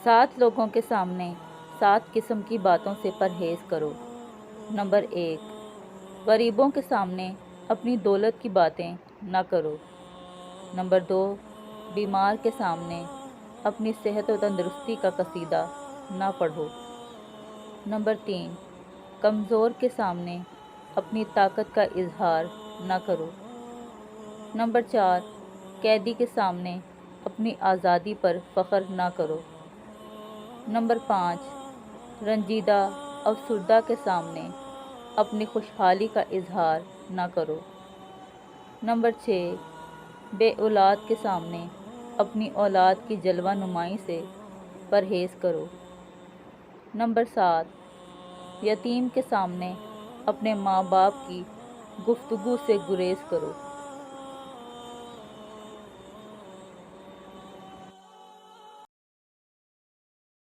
7 لوگوں کے سامنے 7 قسم کی باتوں سے پرہیز کرو۔ نمبر 1، غریبوں کے سامنے اپنی دولت کی باتیں نہ کرو۔ نمبر 2، بیمار کے سامنے اپنی صحت و تندرستی کا قصیدہ نہ پڑھو۔ نمبر 3، کمزور کے سامنے اپنی طاقت کا اظہار نہ کرو۔ نمبر 4، قیدی کے سامنے اپنی آزادی پر فخر نہ کرو۔ نمبر 5، رنجیدہ افسردہ کے سامنے اپنی خوشحالی کا اظہار نہ کرو۔ نمبر 6، بے اولاد کے سامنے اپنی اولاد کی جلوہ نمائی سے پرہیز کرو۔ نمبر 7، یتیم کے سامنے اپنے ماں باپ کی گفتگو سے گریز کرو۔